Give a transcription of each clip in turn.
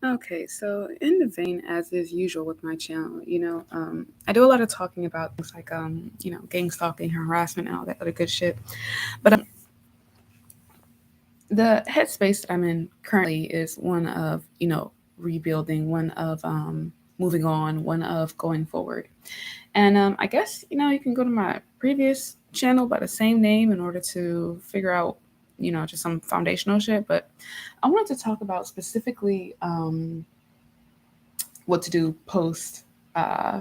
Okay, so in the vein, as is usual with my channel, I do a lot of talking about things like, gang stalking, harassment, and all that other good shit. But the headspace that I'm in currently is one of, rebuilding, one of moving on, one of going forward. And I guess, you can go to my previous channel by the same name in order to figure out, just some foundational shit. But I wanted to talk about specifically what to do uh,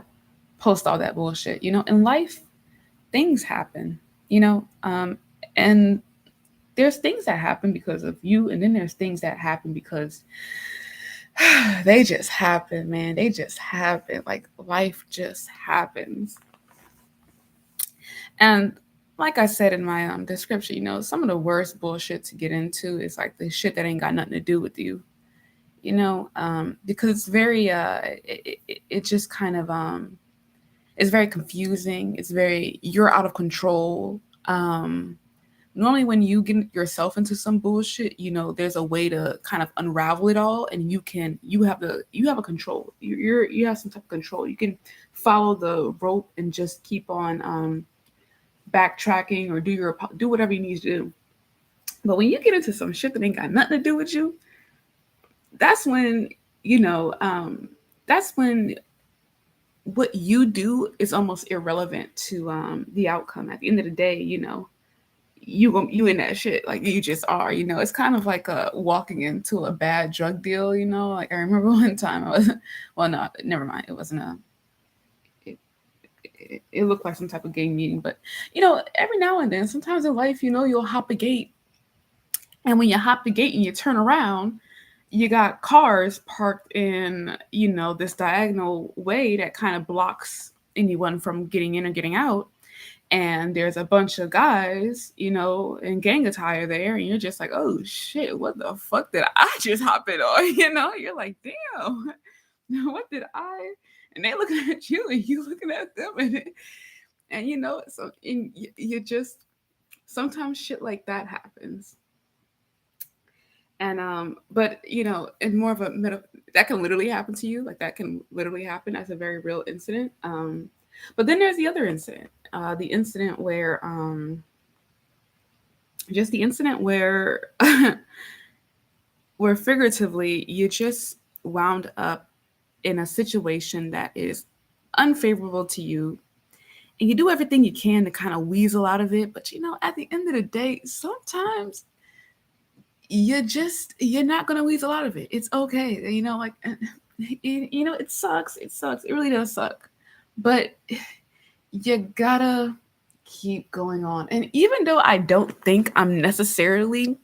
post all that bullshit. In life, things happen, and there's things that happen because of you, and then there's things that happen because they just happen, man. They just happen. Like life just happens. And like I said in my description, some of the worst bullshit to get into is like the shit that ain't got nothing to do with you. Because it's very it just kind of it's very confusing. It's very you're out of control. Normally when you get yourself into some bullshit, there's a way to kind of unravel it all, and you have a control. You have some type of control. You can follow the rope and just keep on backtracking or do whatever you need to do. But when you get into some shit that ain't got nothing to do with you, that's when you know that's when what you do is almost irrelevant to the outcome. At the end of the day, you in that shit, like you just are. It's kind of like walking into a bad drug deal. Like I remember one time I was well, no, never mind, it wasn't a it looked like some type of gang meeting. But every now and then, sometimes in life, you'll hop a gate, and when you hop the gate and you turn around, you got cars parked in this diagonal way that kind of blocks anyone from getting in or getting out. And there's a bunch of guys, in gang attire there, and you're just like, oh shit, what the fuck did I just hop in on? You're like, damn, what did I? And they looking at you, and you looking at them, and so you just sometimes shit like that happens. And but in more of a that can literally happen to you, like that can literally happen as a very real incident. But then there's the other incident, the incident where just the incident where where figuratively you just wound up in a situation that is unfavorable to you, and you do everything you can to kind of weasel out of it. But at the end of the day, sometimes you're not gonna weasel out of it. It's okay. Like it sucks. It sucks. It really does suck. But you gotta keep going on. And even though I don't think I'm necessarily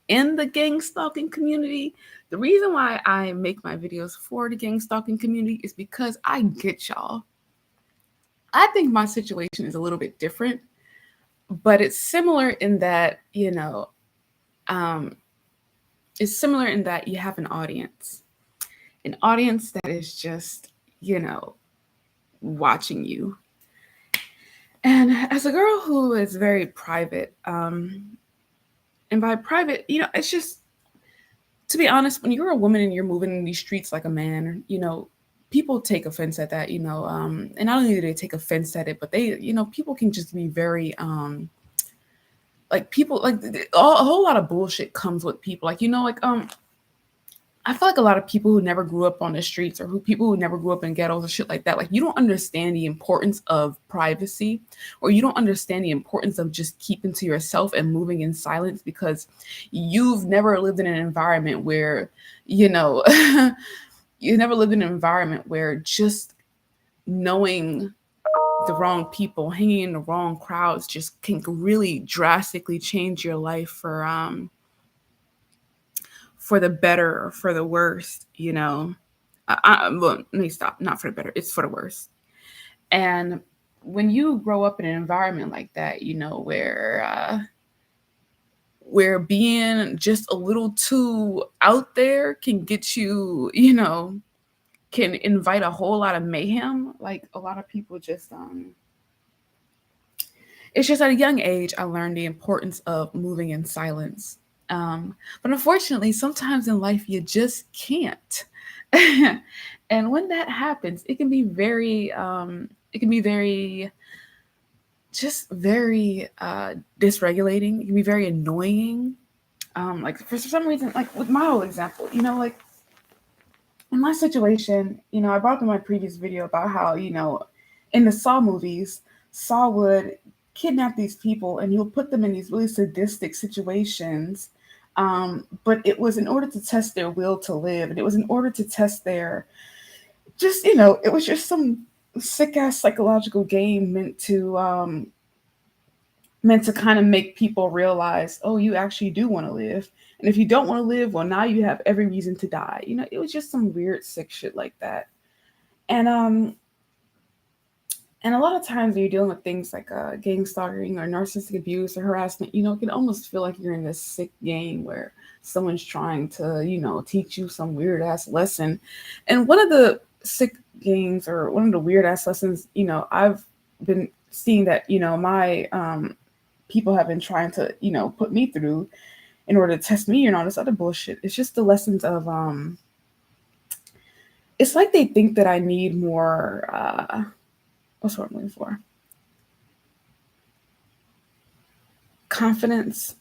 in the gang stalking community, the reason why I make my videos for the gang stalking community is because I get y'all. I think my situation is a little bit different, but it's similar in that, um, it's similar in that you have an audience that is just, watching you. And as a girl who is very private, and by private, it's just, to be honest, when you're a woman and you're moving in these streets like a man, people take offense at that, and not only do they take offense at it, but they, people can just be very, like people, like a whole lot of bullshit comes with people. Like, like, I feel like a lot of people who never grew up on the streets, or people who never grew up in ghettos or shit like that, like you don't understand the importance of privacy, or you don't understand the importance of just keeping to yourself and moving in silence, because you've never lived in an environment where, you never lived in an environment where just knowing the wrong people, hanging in the wrong crowds just can really drastically change your life for the better or for the worst, well, let me stop. Not for the better, it's for the worst. And when you grow up in an environment like that, where being just a little too out there can get you, can invite a whole lot of mayhem. Like a lot of people just it's just at a young age I learned the importance of moving in silence. But unfortunately, sometimes in life you just can't. And when that happens, it can be very just very dysregulating. It can be very annoying. Like for some reason, like with my whole example, like in my situation, I brought up in my previous video about how, in the Saw movies, Saw would kidnap these people and he would put them in these really sadistic situations. But it was in order to test their will to live, and it was in order to test their just, it was just some sick ass psychological game meant to kind of make people realize, oh, you actually do want to live. And if you don't want to live, well, now you have every reason to die. It was just some weird, sick shit like that. And a lot of times when you're dealing with things like gang stalking or narcissistic abuse or harassment, it can almost feel like you're in this sick game where someone's trying to, teach you some weird ass lesson. And one of the sick games or one of the weird ass lessons, I've been seeing that, my people have been trying to, put me through in order to test me and all this other bullshit. It's just the lessons of it's like they think that I need more what's what I'm looking for? Confidence,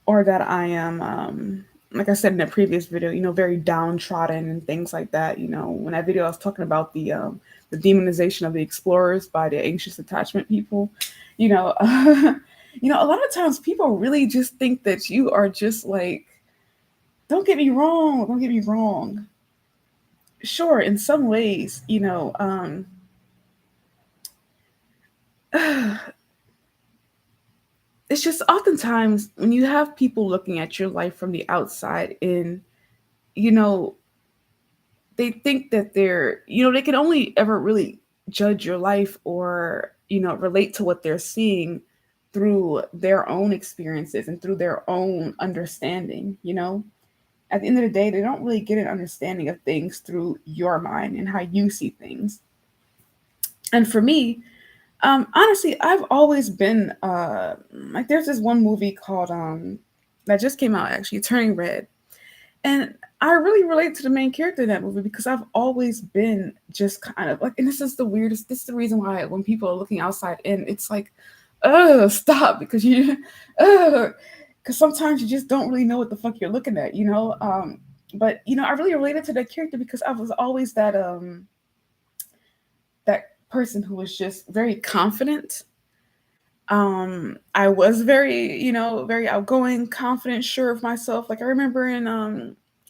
or that I am like I said in the previous video, very downtrodden and things like that. When that video I was talking about the demonization of the explorers by the anxious attachment people, a lot of times people really just think that you are just like, don't get me wrong. Sure, in some ways, it's just oftentimes when you have people looking at your life from the outside and, you know, they think that they can only ever really judge your life or, relate to what they're seeing through their own experiences and through their own understanding. At the end of the day, they don't really get an understanding of things through your mind and how you see things. And for me, honestly, I've always been like there's this one movie called that just came out actually, Turning Red. And I really relate to the main character in that movie because I've always been just kind of like, and this is the reason why when people are looking outside in, it's like, stop, because because sometimes you just don't really know what the fuck you're looking at. But I really related to that character because I was always that person who was just very confident. I was very, very outgoing, confident, sure of myself. Like I remember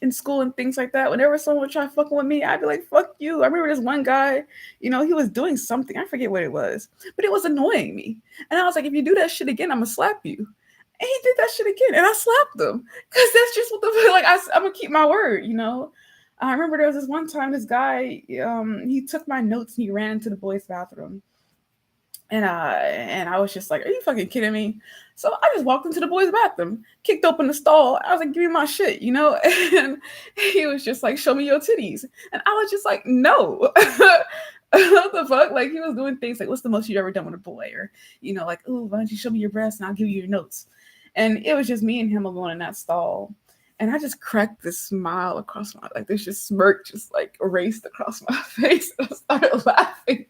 in school and things like that, whenever someone would try fucking with me, I'd be like, fuck you. I remember this one guy, he was doing something, I forget what it was, but it was annoying me. And I was like, if you do that shit again, I'm gonna slap you. And he did that shit again, and I slapped him. Cause that's just what the like I'm gonna keep my word. I remember there was this one time this guy, he took my notes and he ran into the boys' bathroom. And I was just like, "Are you fucking kidding me?" So I just walked into the boys' bathroom, kicked open the stall. I was like, "Give me my shit," And he was just like, "Show me your titties," and I was just like, "No." What the fuck? Like he was doing things like, "What's the most you've ever done with a boy?" Or like, "Ooh, why don't you show me your breasts and I'll give you your notes?" And it was just me and him alone in that stall. And I just cracked this smile across my, like this just smirk just like erased across my face. I started laughing.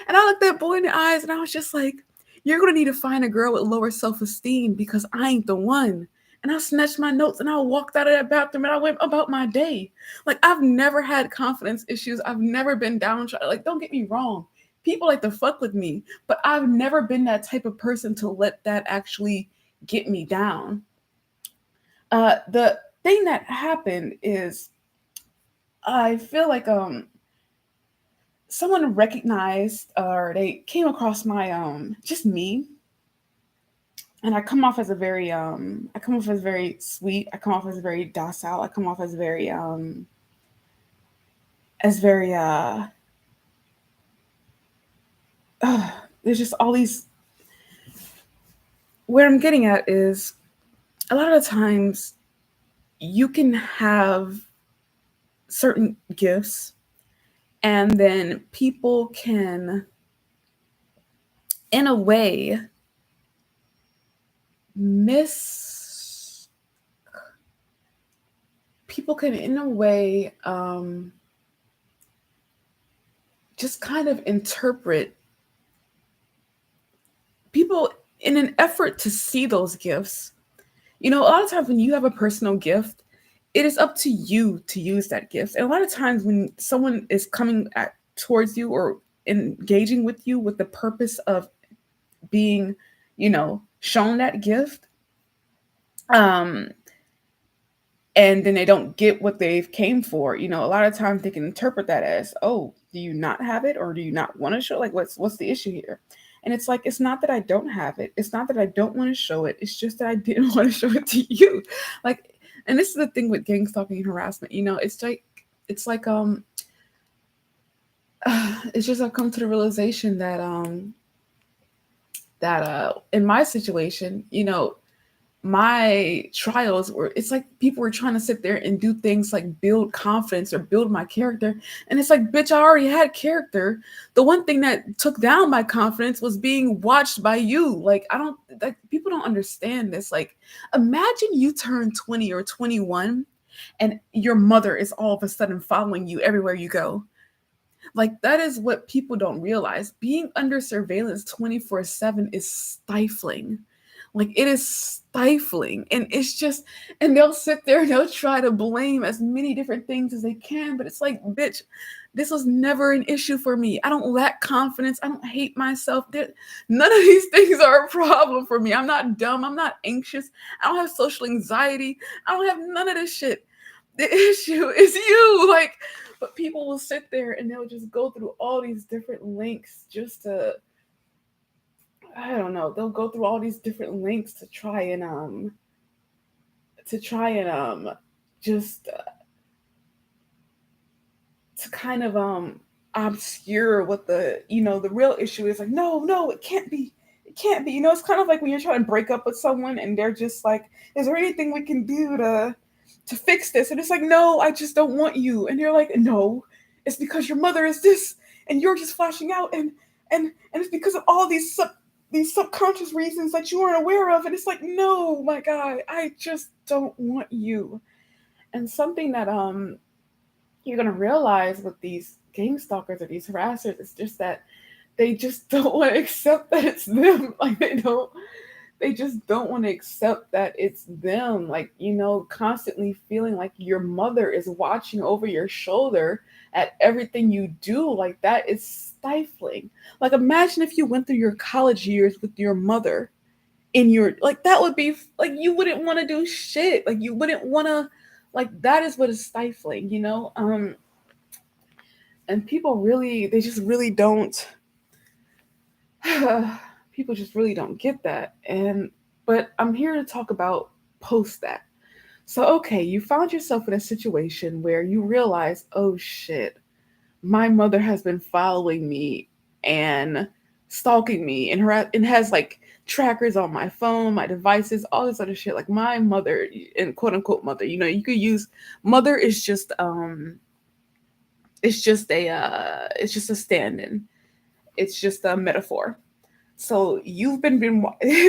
And I looked that boy in the eyes and I was just like, "You're going to need to find a girl with lower self esteem because I ain't the one." And I snatched my notes and I walked out of that bathroom and I went about my day. Like, I've never had confidence issues. I've never been downtrodden. Like, don't get me wrong. People like to fuck with me, but I've never been that type of person to let that actually get me down. The thing that happened is I feel like someone recognized or they came across my just me, and I come off as very sweet, I come off as very docile, I come off as very there's just all these, where I'm getting at is a lot of the times you can have certain gifts and then people can in a way people can, in a way, just kind of interpret people in an effort to see those gifts. You know, a lot of times when you have a personal gift, it is up to you to use that gift. And a lot of times when someone is coming towards you or engaging with you with the purpose of being, shown that gift, um, and then they don't get what they've came for, a lot of times they can interpret that as, oh, do you not have it, or do you not want to show, like, what's the issue here? And it's like, it's not that I don't have it, it's not that I don't want to show it, it's just that I didn't want to show it to you. Like, and this is the thing with gang stalking and harassment, it's like it's just, I've come to the realization that in my situation, my trials were, it's like people were trying to sit there and do things like build confidence or build my character, and it's like, bitch, I already had character. The one thing that took down my confidence was being watched by you. Like, I don't, like, people don't understand this. Like, imagine you turn 20 or 21 and your mother is all of a sudden following you everywhere you go. Like, that is what people don't realize. Being under surveillance 24/7 is stifling. Like, it is stifling. And it's just, and they'll sit there and they'll try to blame as many different things as they can. But it's like, bitch, this was never an issue for me. I don't lack confidence. I don't hate myself. None of these things are a problem for me. I'm not dumb. I'm not anxious. I don't have social anxiety. I don't have none of this shit. The issue is you. Like, but people will sit there and they'll just go through all these different links just to, I don't know, they'll go through all these different links to try and just to kind of obscure what the real issue is. Like, no, it can't be. It can't be. It's kind of like when you're trying to break up with someone and they're just like, is there anything we can do to fix this? And it's like, no, I just don't want you. And you're like, no, it's because your mother is this and you're just flashing out, and it's because of all these subconscious reasons that you aren't aware of. And it's like, no, my God, I just don't want you. And something that you're gonna realize with these gang stalkers or these harassers is just that they just don't want to accept that it's them. Like, they just don't want to accept that it's them. Like, constantly feeling like your mother is watching over your shoulder at everything you do. Like, that is stifling. Like, imagine if you went through your college years with your mother in your, like, that would be like, you wouldn't want to do shit. Like, you wouldn't want to, like, that is what is stifling, and people really, they just really don't, people just really don't get that. But I'm here to talk about post that. So, okay, you found yourself in a situation where you realize, oh shit, my mother has been following me and stalking me, and has like trackers on my phone, my devices, all this other shit. Like, my mother, and quote unquote mother, you could use mother is just it's just a stand-in. It's just a metaphor. So you've been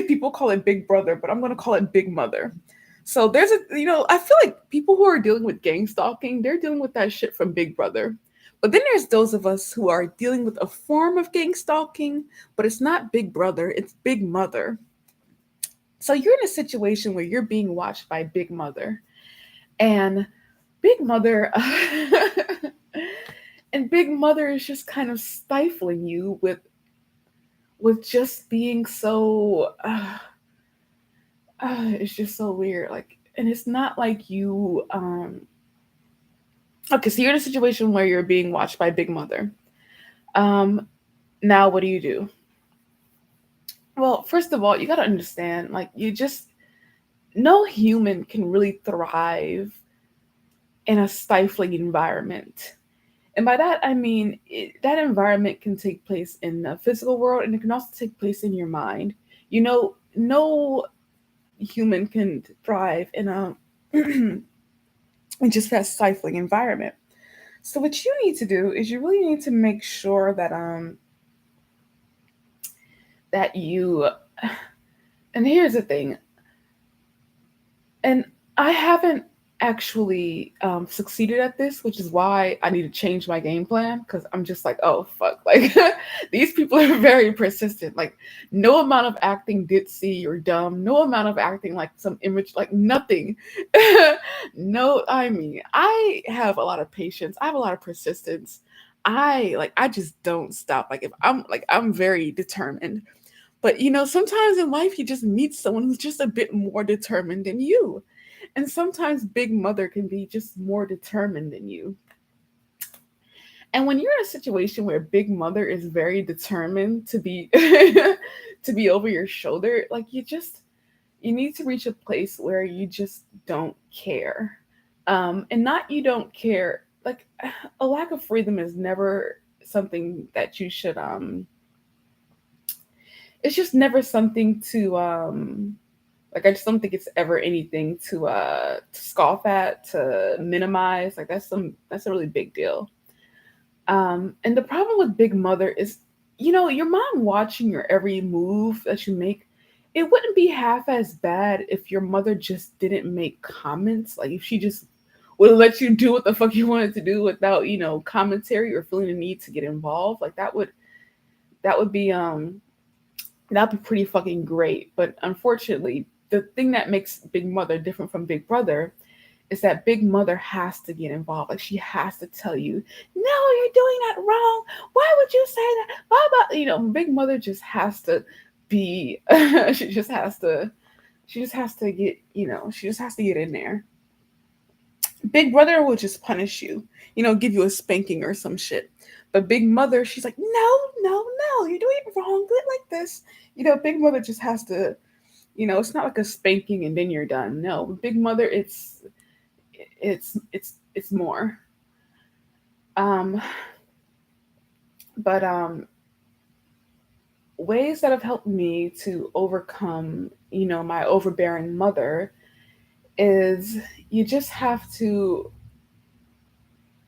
people call it big brother, but I'm going to call it big mother. So there's I feel like people who are dealing with gang stalking, they're dealing with that shit from big brother. But then there's those of us who are dealing with a form of gang stalking, but it's not big brother, it's big mother. So you're in a situation where you're being watched by big mother, and big mother and big mother is just kind of stifling you with just being so it's just so weird. Like, and it's not like you okay, so you're in a situation where you're being watched by big mother. Now what do? Well, first of all, you got to understand, like, no human can really thrive in a stifling environment. And by that, I mean, that environment can take place in the physical world, and it can also take place in your mind. No human can thrive in a in just that stifling environment. So what you need to do is you really need to make sure that you, and here's the thing, and I haven't actually succeeded at this, which is why I need to change my game plan, because I'm just like, oh fuck, like these people are very persistent. Like no amount of acting ditzy or dumb, no amount of acting like some image, like nothing. No, I mean, I have a lot of patience. I have a lot of persistence. I just don't stop. Like if I'm very determined. But sometimes in life you just meet someone who's just a bit more determined than you. And sometimes Big Mother can be just more determined than you. And when you're in a situation where Big Mother is very determined to be to be over your shoulder, like you need to reach a place where you just don't care. And not you don't care. Like a lack of freedom is never something that you should it's just never something to like I just don't think it's ever anything to scoff at, to minimize. Like that's a really big deal. And the problem with Big Mother is, your mom watching your every move that you make. It wouldn't be half as bad if your mother just didn't make comments. Like if she just would let you do what the fuck you wanted to do without, commentary or feeling the need to get involved. Like that would be that'd be pretty fucking great. But unfortunately, the thing that makes Big Mother different from Big Brother is that Big Mother has to get involved. Like she has to tell you, no, you're doing that wrong. Why would you say that? Blah, blah. Big Mother just has to be. She just has to get. She just has to get in there. Big Brother will just punish you. Give you a spanking or some shit. But Big Mother, she's like, no, no, no, you're doing it wrong. Do it like this. Big Mother just has to. It's not like a spanking and then you're done. No, Big Mother, it's more. Um, but ways that have helped me to overcome, my overbearing mother is you just have to,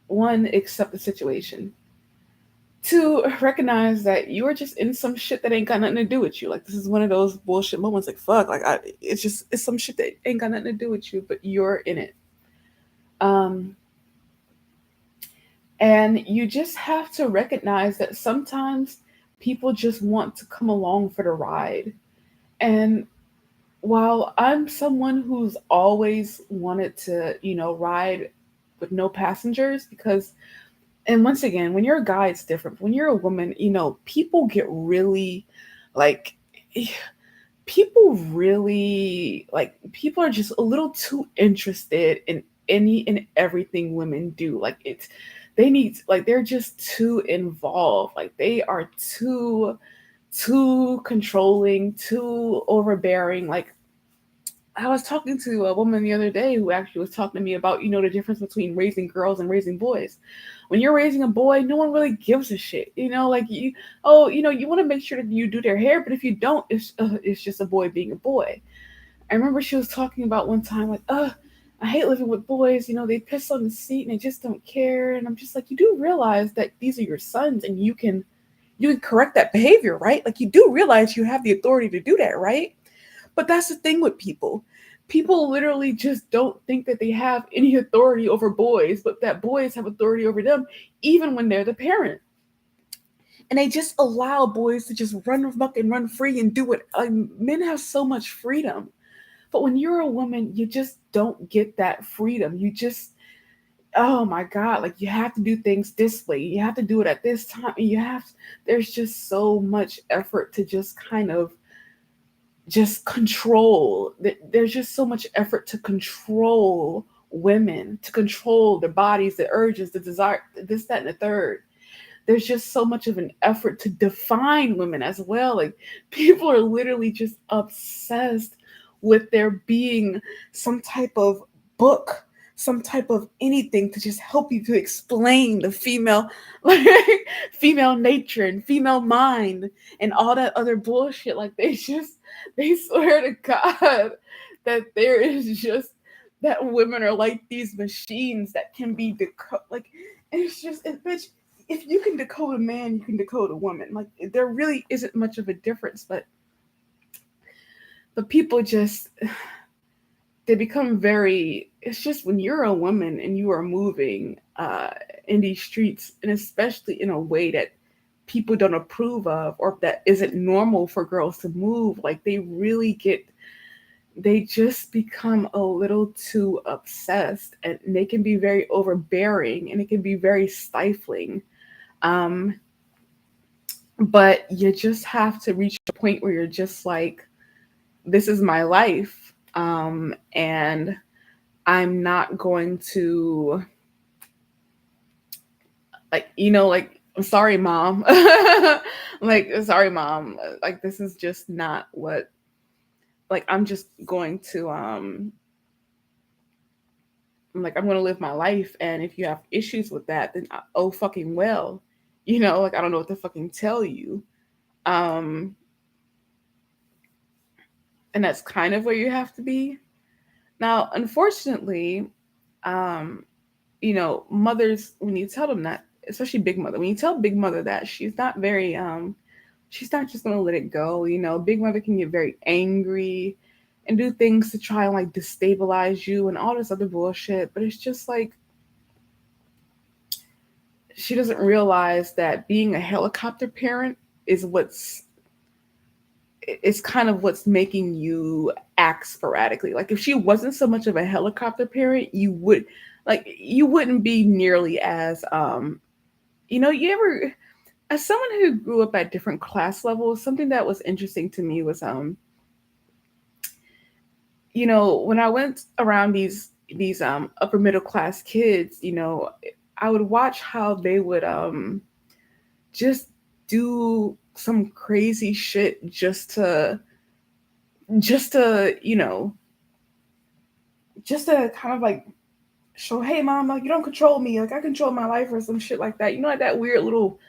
one, accept the situation. Two, recognize that you are just in some shit that ain't got nothing to do with you. Like this is one of those bullshit moments. Like fuck, it's some shit that ain't got nothing to do with you, but you're in it. Um, And you just have to recognize that sometimes people just want to come along for the ride. And while I'm someone who's always wanted to, ride with no passengers, because, and once again, when you're a guy, it's different. When you're a woman, people get really like, people are just a little too interested in any and everything women do. Like they need, like they're just too involved. Like they are too controlling, too overbearing. Like I was talking to a woman the other day who actually was talking to me about, the difference between raising girls and raising boys. When you're raising a boy, no one really gives a shit. Like you want to make sure that you do their hair, but if you don't, it's just a boy being a boy. I remember she was talking about one time, like, I hate living with boys. They piss on the seat and they just don't care. And I'm just like, you do realize that these are your sons, and you can correct that behavior, right? Like you do realize you have the authority to do that, right? But that's the thing with people. People literally just don't think that they have any authority over boys, but that boys have authority over them, even when they're the parent. And they just allow boys to just run fuck and run free and do what men have so much freedom. But when you're a woman, you just don't get that freedom. You just, oh my God, like you have to do things this way. You have to do it at this time. There's just so much effort to just kind of just control. There's just so much effort to control women, to control their bodies, the urges, the desire, this, that, and the third. There's just so much of an effort to define women as well. Like people are literally just obsessed with there being some type of book, some type of anything to just help you to explain the female, like female nature and female mind and all that other bullshit. Like they swear to God that there is just that women are like these machines that can be like it's just bitch. If you can decode a man, you can decode a woman. Like there really isn't much of a difference, but people just they become very, it's just when you're a woman and you are moving in these streets, and especially in a way that people don't approve of or that isn't normal for girls to move, like they really get, they just become a little too obsessed, and they can be very overbearing, and it can be very stifling. um but you just have to reach a point where you're just like, this is my life, and I'm not going to, like, like, I'm sorry, mom. Like, sorry, mom. Like, this is just not what, like, I'm just going to, I'm like, I'm going to live my life. And if you have issues with that, then oh, fucking well. Like, I don't know what to fucking tell you. Um, and that's kind of where you have to be. Now, unfortunately, um, mothers, when you tell them that, especially big mother, when you tell big mother that, she's not just gonna let it go. Big mother can get very angry and do things to try and like destabilize you and all this other bullshit. But it's just like, she doesn't realize that being a helicopter parent is what's it's kind of what's making you act sporadically. Like, if she wasn't so much of a helicopter parent, you wouldn't be nearly as you ever, as someone who grew up at different class levels, something that was interesting to me was when I went around these upper middle class kids, I would watch how they would just do some crazy shit just to just to kind of like show, hey mom, like, you don't control me, like I control my life, or some shit like that. Like that weird little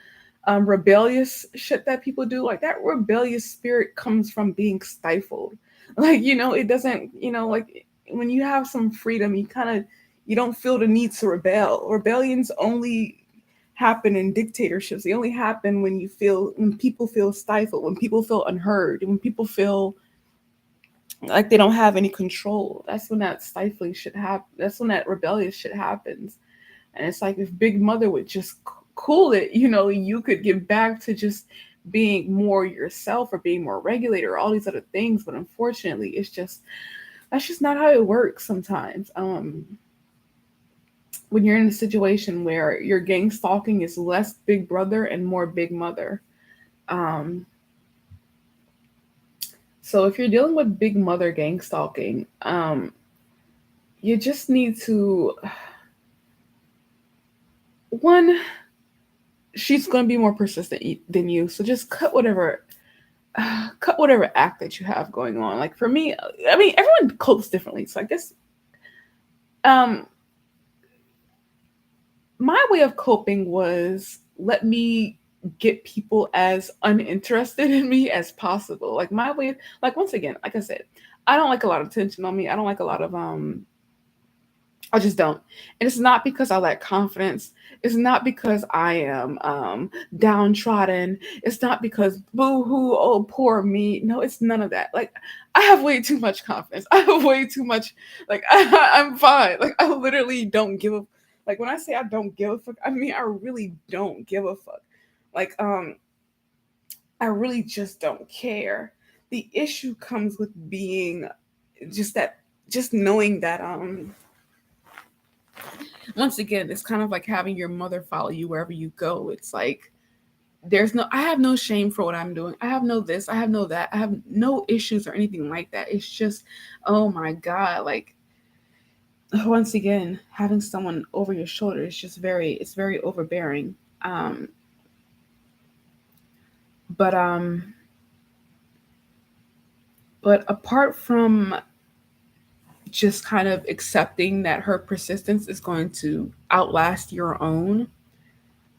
rebellious shit that people do. Like, that rebellious spirit comes from being stifled. Like, it doesn't, like, when you have some freedom, you don't feel the need to rebel. Rebellions only happen in dictatorships. They only happen when people feel stifled, when people feel unheard, when people feel like they don't have any control. That's when that stifling shit happens. That's when that rebellious shit happens. And it's like, if Big Mother would just cool it, you could get back to just being more yourself, or being more regulated, or all these other things. But unfortunately, that's just not how it works sometimes. When you're in a situation where your gang stalking is less Big Brother and more Big Mother. So if you're dealing with Big Mother gang stalking, you just need to, one, she's going to be more persistent than you. So just cut whatever act that you have going on. Like, for me, I mean, everyone copes differently. So I guess, um, my way of coping was, let me get people as uninterested in me as possible. Like, my way, like, once again, like I said, I don't like a lot of attention on me. I don't like a lot of I just don't. And it's not because I lack confidence. It's not because I am downtrodden. It's not because boo hoo, oh, poor me. No, it's none of that. Like, I have way too much confidence. I have way too much, like, I'm fine. Like, I literally don't give a, like, when I say I don't give a fuck, I mean, I really don't give a fuck. Like, I really just don't care. The issue comes with being just knowing that, once again, it's kind of like having your mother follow you wherever you go. It's like, I have no shame for what I'm doing. I have no this, I have no that. I have no issues or anything like that. It's just, oh my God, like, once again, having someone over your shoulder is just it's very overbearing. Um, but um, but apart from just kind of accepting that her persistence is going to outlast your own,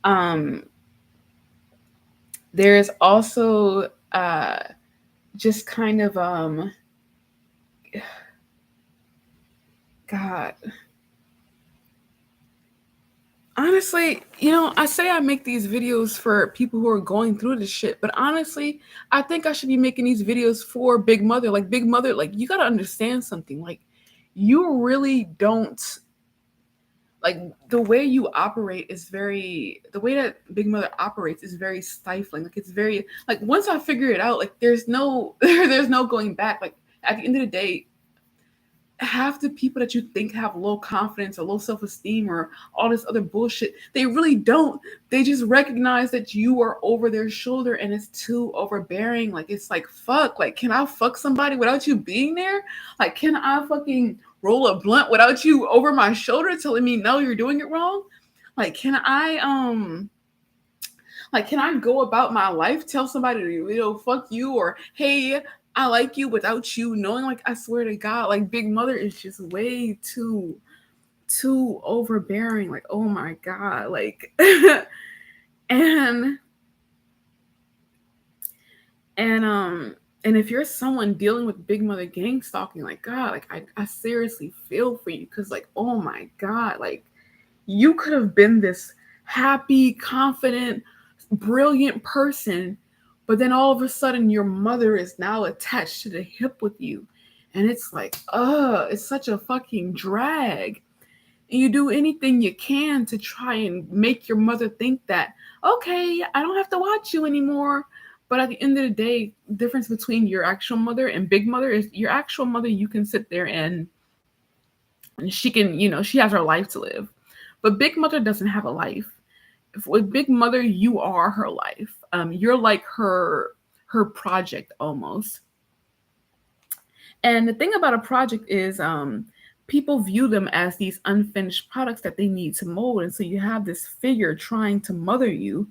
um, there's also just kind of God, honestly, I say I make these videos for people who are going through this shit, but honestly, I think I should be making these videos for Big Mother. Like, Big Mother, like, you gotta understand something. Like, you really don't like the way you operate is very the way that Big Mother operates is very stifling. Like it's very like once I figure it out, like there's no there's no going back. Like at the end of the day, half the people that you think have low confidence or low self-esteem or all this other bullshit, they really don't. They just recognize that you are over their shoulder and it's too overbearing. Like it's like fuck, like can I fuck somebody without you being there? Like can I fucking roll a blunt without you over my shoulder telling me no, you're doing it wrong? Like can I go about my life, tell somebody to, fuck you or hey, I like you without you knowing? Like, I swear to God, like Big Mother is just way too overbearing. Like, oh my God. Like and and if you're someone dealing with Big Mother gang stalking, like God, like I seriously feel for you because like, oh my God, like you could have been this happy, confident, brilliant person, but then all of a sudden your mother is now attached to the hip with you. And it's like, it's such a fucking drag. And you do anything you can to try and make your mother think that, okay, I don't have to watch you anymore. But at the end of the day, the difference between your actual mother and Big Mother is your actual mother, you can sit there and she can, she has her life to live. But Big Mother doesn't have a life. With Big Mother, you are her life. You're like her project almost. And the thing about a project is people view them as these unfinished products that they need to mold. And so you have this figure trying to mother you,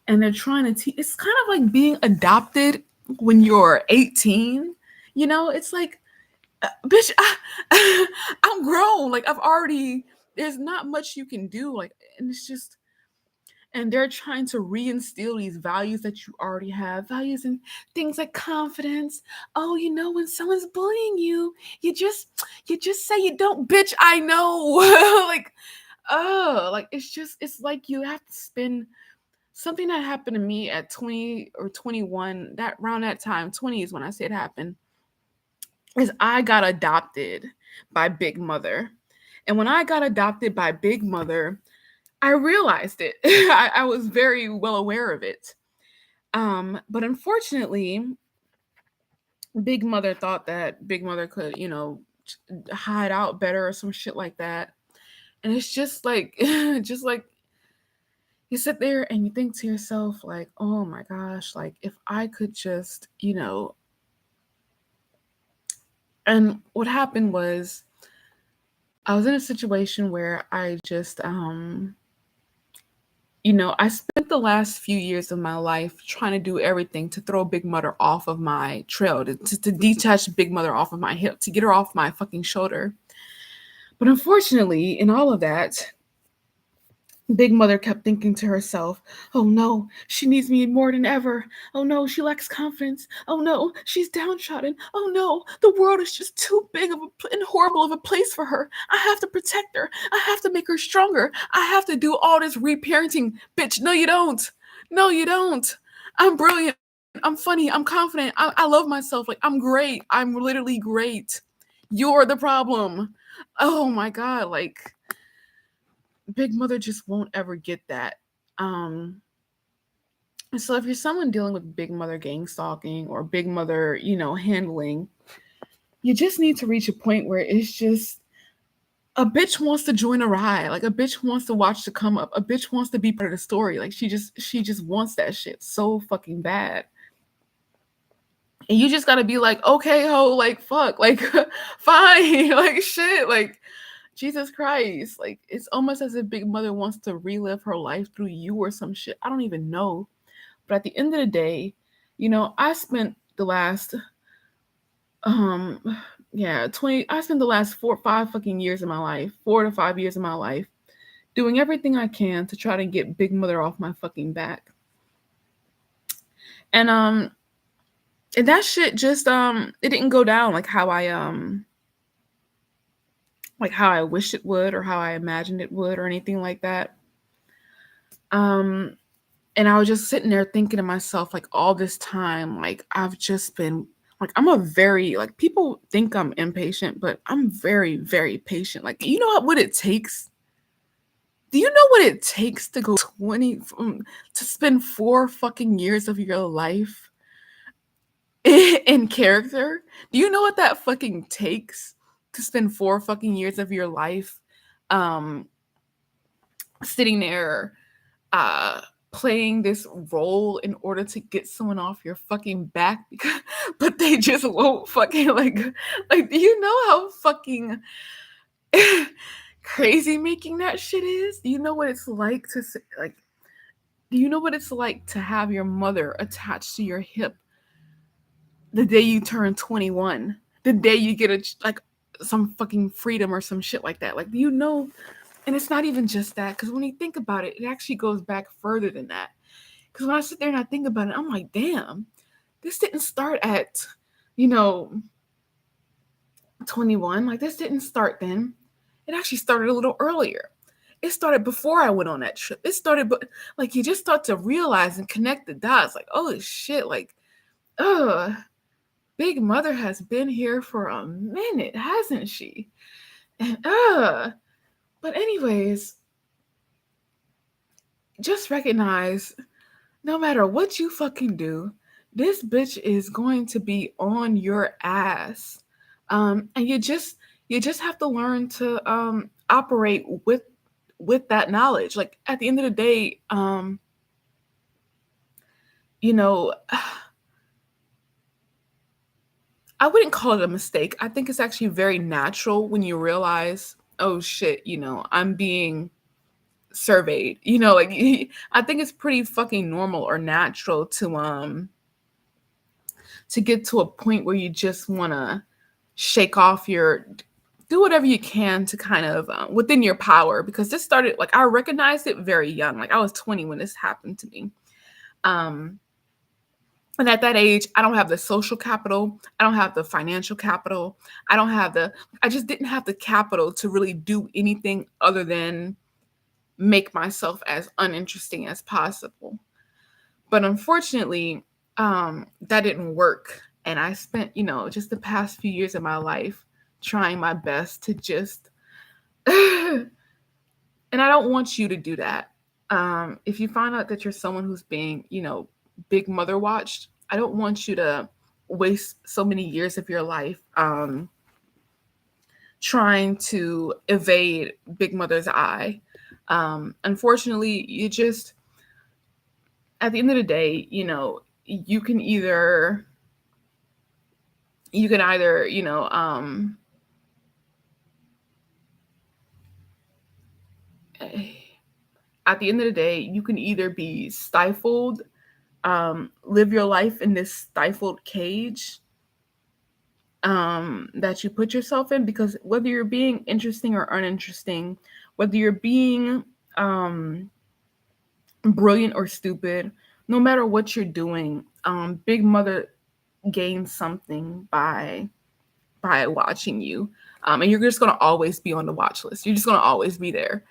and they're trying to teach. It's kind of like being adopted when you're 18. It's like, bitch, I'm grown. Like I've already. There's not much you can do. Like, and it's just and they're trying to reinstill these values that you already have, values and things like confidence. Oh, when someone's bullying you, you just say you don't, bitch, I know. Like, oh, like it's like you have to spend something that happened to me at 20 or 21, that around that time, 20 is when I say it happened, is I got adopted by Big Mother. And when I got adopted by Big Mother, I realized it. I was very well aware of it. But unfortunately, Big Mother thought that Big Mother could, hide out better or some shit like that. And it's just like, just like you sit there and you think to yourself, like, oh my gosh, like if I could just, and what happened was I was in a situation where I just, I spent the last few years of my life trying to do everything to throw Big Mother off of my trail, to detach Big Mother off of my hip, to get her off my fucking shoulder. But unfortunately, in all of that, Big Mother kept thinking to herself, oh no, she needs me more than ever. Oh no, she lacks confidence. Oh no, she's downtrodden. Oh no, the world is just too big of and horrible of a place for her. I have to protect her. I have to make her stronger. I have to do all this reparenting. Bitch, no you don't. No you don't. I'm brilliant. I'm funny. I'm confident. I love myself. Like I'm great. I'm literally great. You're the problem. Oh my God, like Big Mother just won't ever get that. So if you're someone dealing with Big Mother gang stalking or Big Mother, handling, you just need to reach a point where it's just a bitch wants to join a ride. Like a bitch wants to watch the come up. A bitch wants to be part of the story. Like she just wants that shit so fucking bad. And you just gotta be like, okay, ho, like fuck, like fine, like shit, like Jesus Christ. Like it's almost as if Big Mother wants to relive her life through you or some shit. I don't even know. But at the end of the day, I spent the last 20 I spent the last 4 or 5 fucking years of my life, 4 to 5 years of my life, doing everything I can to try to get Big Mother off my fucking back. And that shit just it didn't go down like how I wished it would or how I imagined it would or anything like that. And I was just sitting there thinking to myself, like all this time, like I've just been like I'm a very like people think I'm impatient, but I'm very, very patient. Like, you know what it takes? Do you know what it takes to go 20 to spend 4 fucking years of your life in character? Do you know what that fucking takes to spend 4 fucking years of your life um sitting there uh playing this role in order to get someone off your fucking back because but they just won't fucking like do you know how fucking crazy making that shit is? Do you know what it's like to like do you know what it's like to have your mother attached to your hip the day you turn 21? The day you get like some fucking freedom or some shit like that. Like, do you know? And it's not even just that, because when you think about it, it actually goes back further than that. Because when I sit there and I think about it, I'm like, damn, this didn't start at, you know, 21. Like, this didn't start then. It actually started a little earlier. It started before I went on that trip. It started, but like, you just start to realize and connect the dots. Like, oh shit, like, Big Mother has been here for a minute, hasn't she? And but anyways, just recognize no matter what you fucking do, this bitch is going to be on your ass. And you just have to learn to operate with that knowledge. Like at the end of the day, you know, I wouldn't call it a mistake. I think it's actually very natural when you realize, oh shit, I'm being surveyed. Like I think it's pretty fucking normal or natural to get to a point where you just want to shake off your do whatever you can to kind of within your power, because this started like I recognized it very young. Like I was 20 when this happened to me. And at that age, I don't have the social capital. I don't have the financial capital. I just didn't have the capital to really do anything other than make myself as uninteresting as possible. But unfortunately, that didn't work. And I spent, just the past few years of my life trying my best to just, and I don't want you to do that. If you find out that you're someone who's being, big mother watched, I don't want you to waste so many years of your life trying to evade big mother's eye. Unfortunately, at the end of the day, you can either, at the end of the day, you can either be stifled, live your life in this stifled cage that you put yourself in, because whether you're being interesting or uninteresting, whether you're being brilliant or stupid, no matter what you're doing, Big Mother gains something by watching you. And you're just going to always be on the watch list. You're just going to always be there.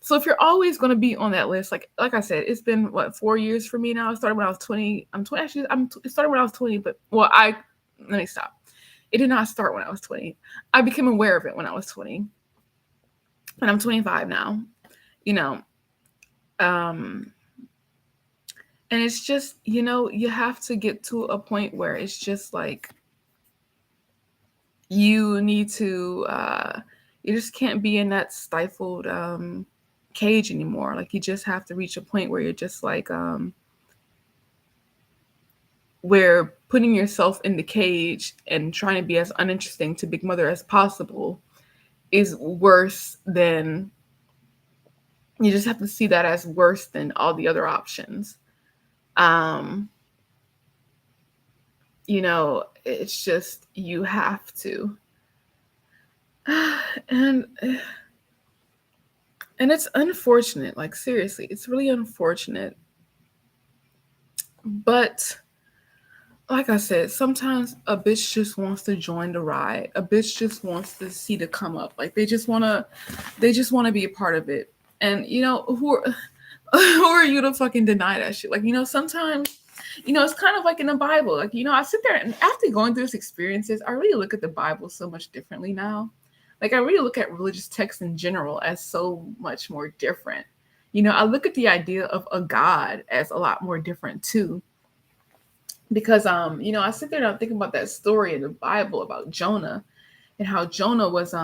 So if you're always going to be on that list, like I said, it's been 4 years for me now. It started when I was 20. I'm 20. Actually, it started when I was 20. But let me stop. It did not start when I was 20. I became aware of it when I was 20, and I'm 25 now. And it's just, you have to get to a point where it's just like you need to. You just can't be in that stifled cage anymore. Like you just have to reach a point where you're just like where putting yourself in the cage and trying to be as uninteresting to Big Mother as possible is worse than, you just have to see that as worse than all the other options. It's just, you have to. And it's unfortunate, like seriously, it's really unfortunate. But like I said, sometimes a bitch just wants to join the ride. A bitch just wants to see the come up. Like they just want to be a part of it. And who are you to fucking deny that shit? Like, sometimes It's kind of like in the Bible. Like, I sit there and after going through these experiences, I really look at the Bible so much differently now. Like, I really look at religious texts in general as so much more different. I look at the idea of a God as a lot more different too. Because I sit there and I'm thinking about that story in the Bible about Jonah and how Jonah was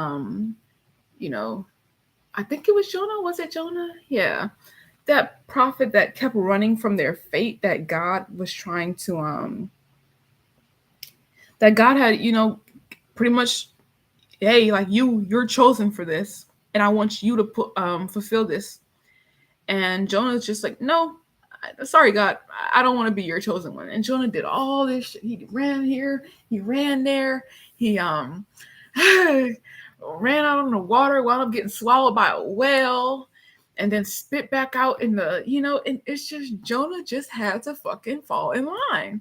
you know, I think it was Jonah. Was it Jonah? Yeah. That prophet that kept running from their fate that God was trying to that God had, pretty much, hey, like you're chosen for this and I want you to fulfill this. And Jonah's just like, no, sorry God, I don't want to be your chosen one. And Jonah did all this shit. He ran here, he ran there, he ran out on the water, wound up getting swallowed by a whale, and then spit back out in the, and it's just Jonah just had to fucking fall in line.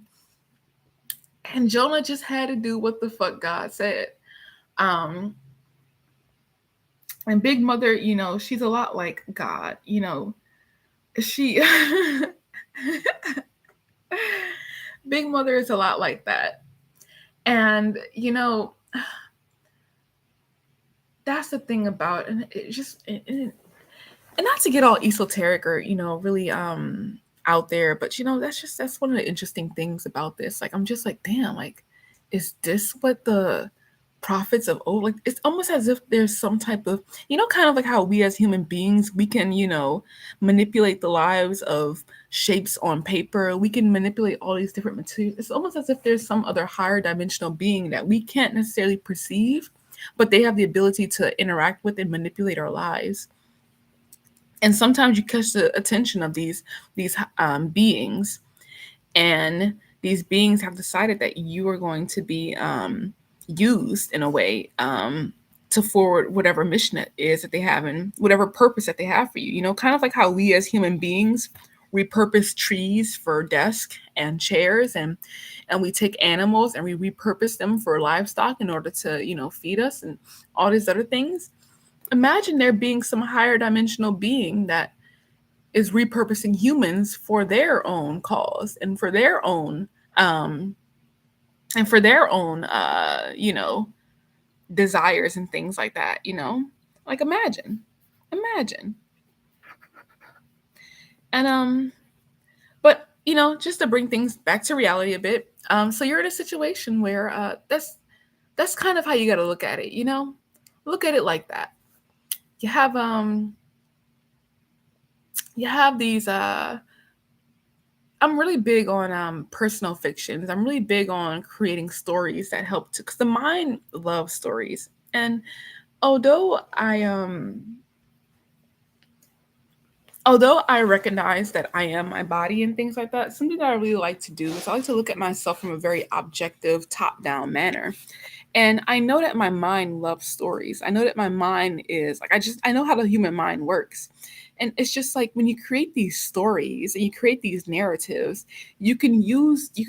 And Jonah just had to do what the fuck God said. Um, and Big Mother, she's a lot like God, she Big Mother is a lot like that. And that's the thing about, and it just and not to get all esoteric or really out there, but that's one of the interesting things about this. Like, I'm just like, damn, like, is this what the prophets of old, like, it's almost as if there's some type of, kind of like how we as human beings, we can manipulate the lives of shapes on paper, we can manipulate all these different materials. It's almost as if there's some other higher dimensional being that we can't necessarily perceive, but they have the ability to interact with and manipulate our lives. And sometimes you catch the attention of these beings, and these beings have decided that you are going to be used in a way to forward whatever mission it is that they have and whatever purpose that they have for you. Kind of like how we as human beings repurpose trees for desks and chairs, and we take animals and we repurpose them for livestock in order to feed us and all these other things. Imagine there being some higher dimensional being that is repurposing humans for their own cause and for their own desires and things like that. Like, imagine. And but just to bring things back to reality a bit, so you're in a situation where that's kind of how you got to look at it. Look at it like that. You have these I'm really big on personal fictions. I'm really big on creating stories that help to, because the mind loves stories. And although I recognize that I am my body and things like that, something that I really like to do is I like to look at myself from a very objective, top-down manner. And I know that my mind loves stories. I know that my mind is like, I know how the human mind works. And it's just like when you create these stories and you create these narratives, you can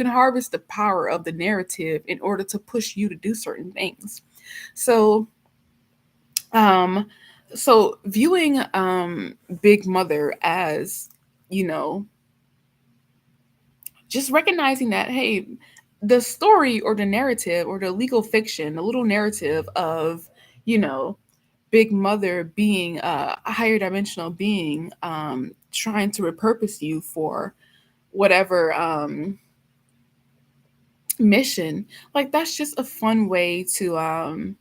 harvest the power of the narrative in order to push you to do certain things. So, viewing Big Mother as, just recognizing that, hey, the story or the narrative or the legal fiction, the little narrative of, Big Mother being a higher dimensional being, trying to repurpose you for whatever mission, like, that's just a fun way to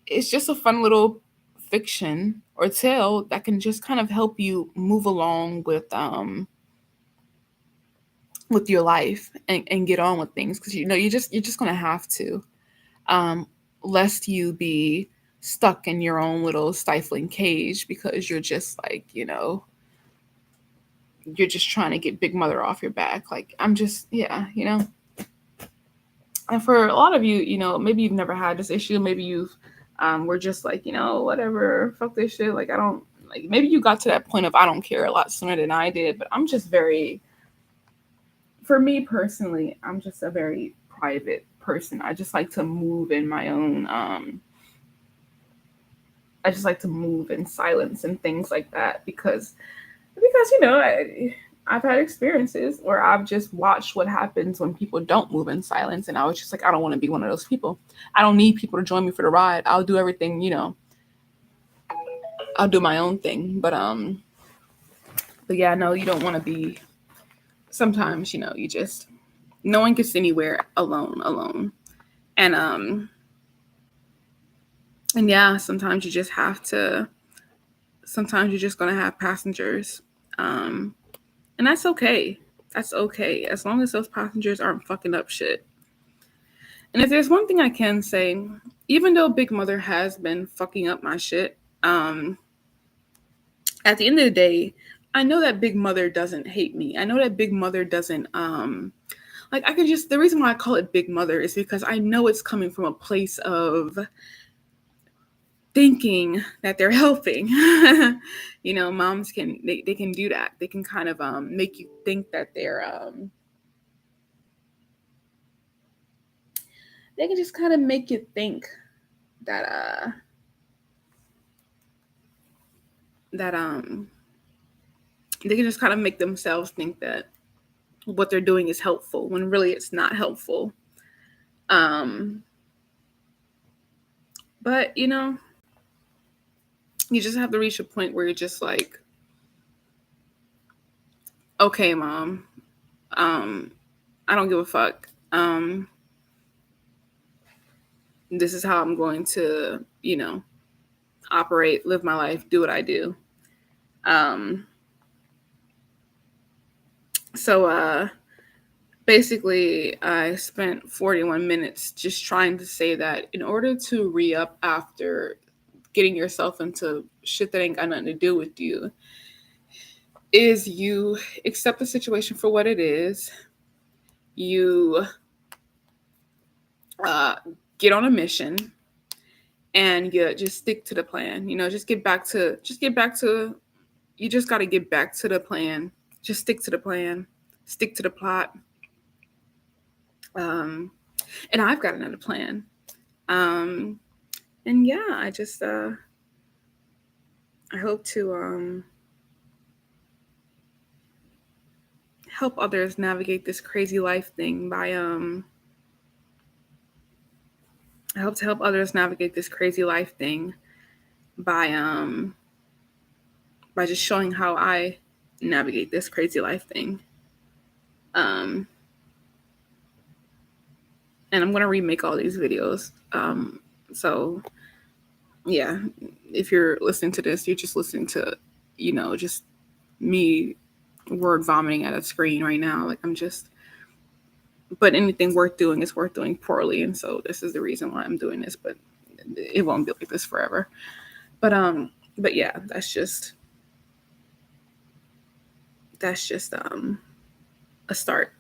it's just a fun little fiction or tale that can just kind of help you move along with your life and get on with things, because you're just gonna have to, lest you be stuck in your own little stifling cage because you're just like, you're just trying to get Big Mother off your back. Like, I'm just, yeah, and for a lot of you, maybe you've never had this issue, maybe you've were just like, whatever, fuck this shit, like, I don't, like, maybe you got to that point of I don't care a lot sooner than I did. But I'm just for me personally, I'm just a very private person. I just like to move in my own I just like to move in silence and things like that, because I've had experiences where I've just watched what happens when people don't move in silence, and I was just like, I don't want to be one of those people. I don't need people to join me for the ride. I'll do everything, I'll do my own thing. But yeah, no, you don't want to be. Sometimes, you just no one gets anywhere alone, and and yeah, sometimes you just have to. Sometimes you're just gonna have passengers, and that's okay. That's okay as long as those passengers aren't fucking up shit. And if there's one thing I can say, even though Big Mother has been fucking up my shit, at the end of the day, I know that Big Mother doesn't hate me. I know that Big Mother doesn't like I could just the reason why I call it Big Mother is because I know it's coming from a place of thinking that they're helping. Moms they can do that. They can kind of make you think that they can just kind of make you think that that they can just kind of make themselves think that what they're doing is helpful when really it's not helpful. But you just have to reach a point where you're just like, okay, mom, I don't give a fuck. This is how I'm going to, operate, live my life, do what I do. So basically, I spent 41 minutes just trying to say that in order to re-up after getting yourself into shit that ain't got nothing to do with you, is you accept the situation for what it is. You get on a mission, and you just stick to the plan. You just get back to. You just got to get back to the plan. Just stick to the plan. Stick to the plot. And I've got another plan. And yeah, I just I hope to help others navigate this crazy life thing by I hope to help others navigate this crazy life thing by just showing how I navigate this crazy life thing. And I'm gonna remake all these videos. So yeah, if you're listening to this, you're just listening to, just me word vomiting at a screen right now. Like but anything worth doing is worth doing poorly. And so this is the reason why I'm doing this, but it won't be like this forever. But yeah, that's just a start.